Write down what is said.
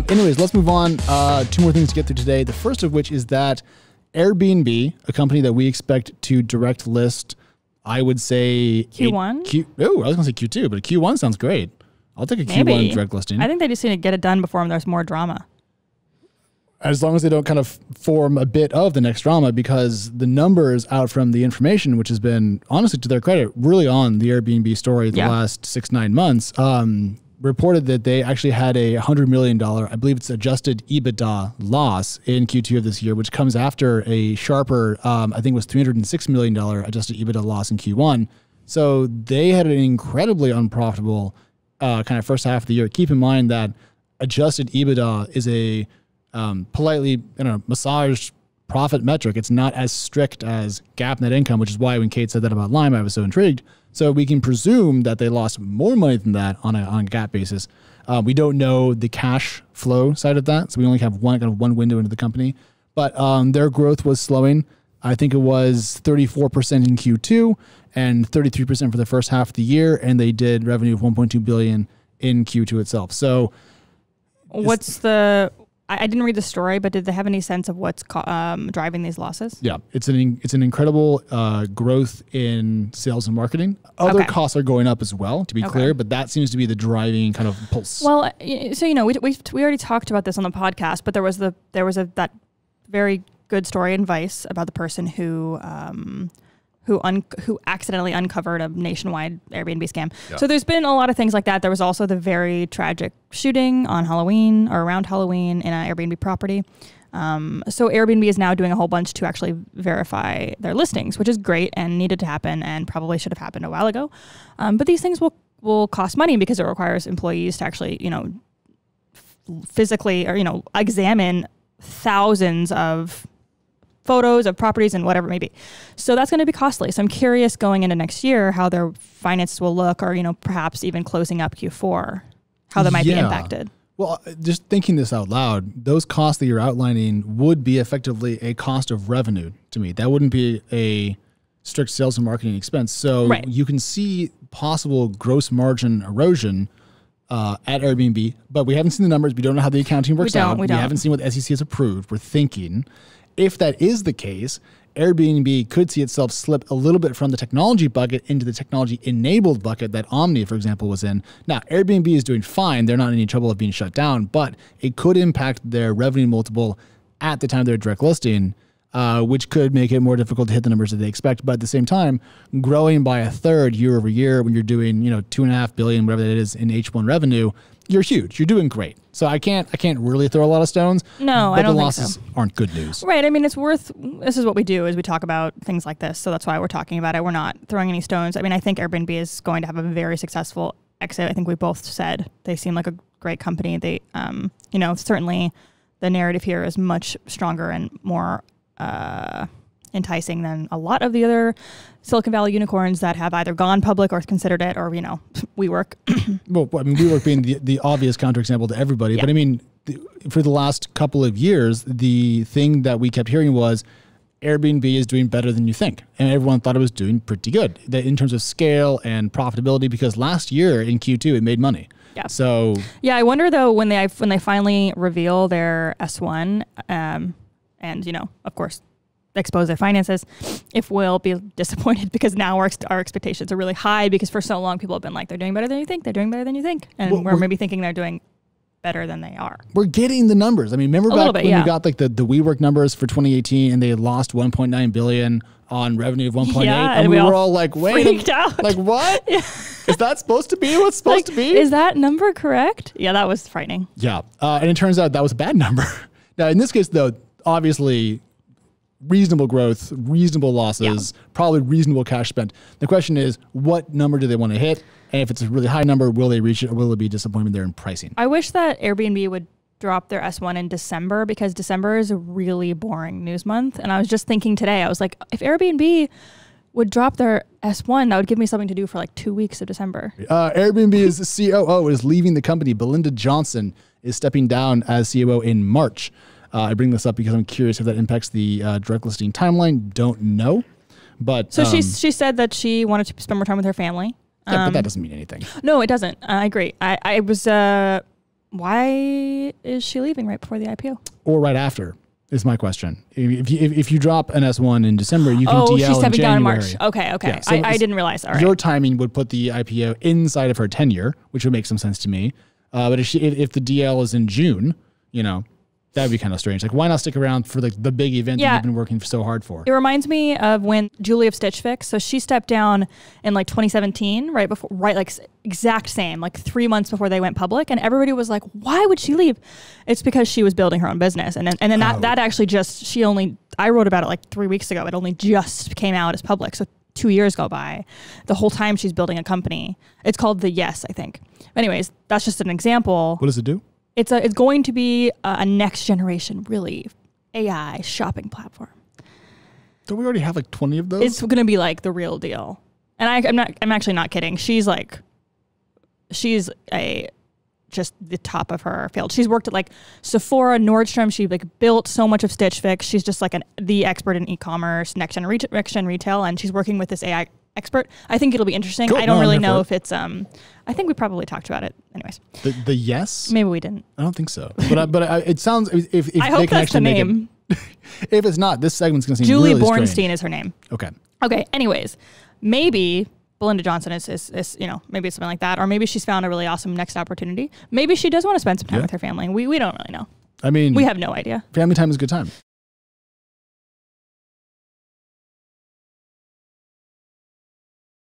Anyways, let's move on. Two more things to get through today. The first of which is that Airbnb, a company that we expect to direct list, I would say Q1. I was going to say Q2, but Q1 sounds great. I'll take a Q1 direct listing. I think they just need to get it done before there's more drama. As long as they don't kind of form a bit of the next drama, because the numbers out from the information, which has been, honestly, to their credit, really on the Airbnb story the last 6-9 months, reported that they actually had a $100 million, I believe it's adjusted EBITDA loss in Q2 of this year, which comes after a sharper, I think it was $306 million adjusted EBITDA loss in Q1. So they had an incredibly unprofitable kind of first half of the year. Keep in mind that adjusted EBITDA is a politely, massaged profit metric. It's not as strict as GAAP net income, which is why when Kate said that about Lime, I was so intrigued. So we can presume that they lost more money than that on a GAAP basis. We don't know the cash flow side of that, so we only have one window into the company. But their growth was slowing. I think it was 34% in Q2 and 33% for the first half of the year, and they did revenue of $1.2 billion in Q2 itself. So, I didn't read the story, but did they have any sense of what's driving these losses? Yeah, it's an incredible growth in sales and marketing. Other costs are going up as well, to be clear, but that seems to be the driving kind of pulse. Well, so we already talked about this on the podcast, but there was that very good story in Vice about the person who accidentally uncovered a nationwide Airbnb scam. Yeah. So there's been a lot of things like that. There was also the very tragic shooting on Halloween or around Halloween in an Airbnb property. So Airbnb is now doing a whole bunch to actually verify their listings, which is great and needed to happen and probably should have happened a while ago. But these things will cost money because it requires employees to actually, physically or, examine thousands of photos of properties and whatever it may be. So that's going to be costly. So I'm curious going into next year how their finances will look, or, perhaps even closing up Q4, how that might be impacted. Well, just thinking this out loud, those costs that you're outlining would be effectively a cost of revenue to me. That wouldn't be a strict sales and marketing expense. So you can see possible gross margin erosion at Airbnb, but we haven't seen the numbers. We don't know how the accounting works out. We haven't seen what the SEC has approved. We're thinking, if that is the case, Airbnb could see itself slip a little bit from the technology bucket into the technology-enabled bucket that Omni, for example, was in. Now, Airbnb is doing fine. They're not in any trouble of being shut down, but it could impact their revenue multiple at the time of their direct listing, which could make it more difficult to hit the numbers that they expect. But at the same time, growing by a third year over year when you're doing, $2.5 billion, whatever that is, in H1 revenue, you're huge. You're doing great. So I can't really throw a lot of stones. No, but I don't the think losses so. Aren't good news. Right. I mean, this is what we do, is we talk about things like this. So that's why we're talking about it. We're not throwing any stones. I mean, I think Airbnb is going to have a very successful exit. I think we both said they seem like a great company. They, certainly the narrative here is much stronger and more enticing than a lot of the other Silicon Valley unicorns that have either gone public or considered it, or, WeWork. Well, I mean, WeWork being the obvious counterexample to everybody. Yeah. But I mean, for the last couple of years, the thing that we kept hearing was Airbnb is doing better than you think. And everyone thought it was doing pretty good in terms of scale and profitability, because last year in Q2, it made money. Yeah. So yeah, I wonder though, when they finally reveal their S1, and, of course, expose their finances, if we'll be disappointed, because now our expectations are really high, because for so long people have been like, they're doing better than you think, they're doing better than you think. And we're maybe thinking they're doing better than they are. We're getting the numbers. I mean, remember back when we got like the WeWork numbers for 2018 and they had lost $1.9 billion on revenue of 1.8, and we were all like, wait, freaked out. Like what? Yeah. Is that supposed to be what's supposed to be? Is that number correct? Yeah, that was frightening. Yeah. And it turns out that was a bad number. Now, in this case, though, obviously reasonable growth, reasonable losses, probably reasonable cash spent. The question is, what number do they want to hit? And if it's a really high number, will they reach it, or will it be disappointment there in pricing? I wish that Airbnb would drop their S1 in December, because December is a really boring news month. And I was just thinking today, I was like, if Airbnb would drop their S1, that would give me something to do for like 2 weeks of December. Airbnb's COO is leaving the company. Belinda Johnson is stepping down as COO in March. I bring this up because I'm curious if that impacts the direct listing timeline. Don't know. But so she said that she wanted to spend more time with her family. Yeah, but that doesn't mean anything. No, it doesn't. I agree. I was, why is she leaving right before the IPO? Or right after is my question. If you drop an S1 in December, you can DL she's stepping in January. down in March. Okay. Yeah, so I didn't realize. All right. Your timing would put the IPO inside of her tenure, which would make some sense to me. But if the DL is in June, that'd be kind of strange. Like, why not stick around for the big event that you've been working so hard for? It reminds me of when Julie of Stitch Fix. So she stepped down in 2017, exact same, 3 months before they went public, and everybody was like, "Why would she leave?" It's because she was building her own business, and then that actually I wrote about it 3 weeks ago. It only just came out as public, so 2 years go by. The whole time she's building a company. It's called the Yes, I think. Anyways, that's just an example. What does it do? It's going to be a next generation, really, AI shopping platform. Don't we already have 20 of those? It's going to be the real deal. And I'm actually not kidding. She's just the top of her field. She's worked at Sephora, Nordstrom. She built so much of Stitch Fix. She's just the expert in e-commerce, next gen retail, and she's working with this AI expert. I think it'll be interesting. Cool. I don't really know if it's I think we probably talked about it. Anyways, the Yes. Maybe we didn't. I don't think so. But it sounds if I hope that's the name. If it's not, this segment's gonna seem Julie really Bornstein strange. is her name. Okay. Anyways, maybe Belinda Johnson is maybe it's something like that, or maybe she's found a really awesome next opportunity. Maybe she does want to spend some time with her family. We don't really know. I mean, we have no idea. Family time is a good time.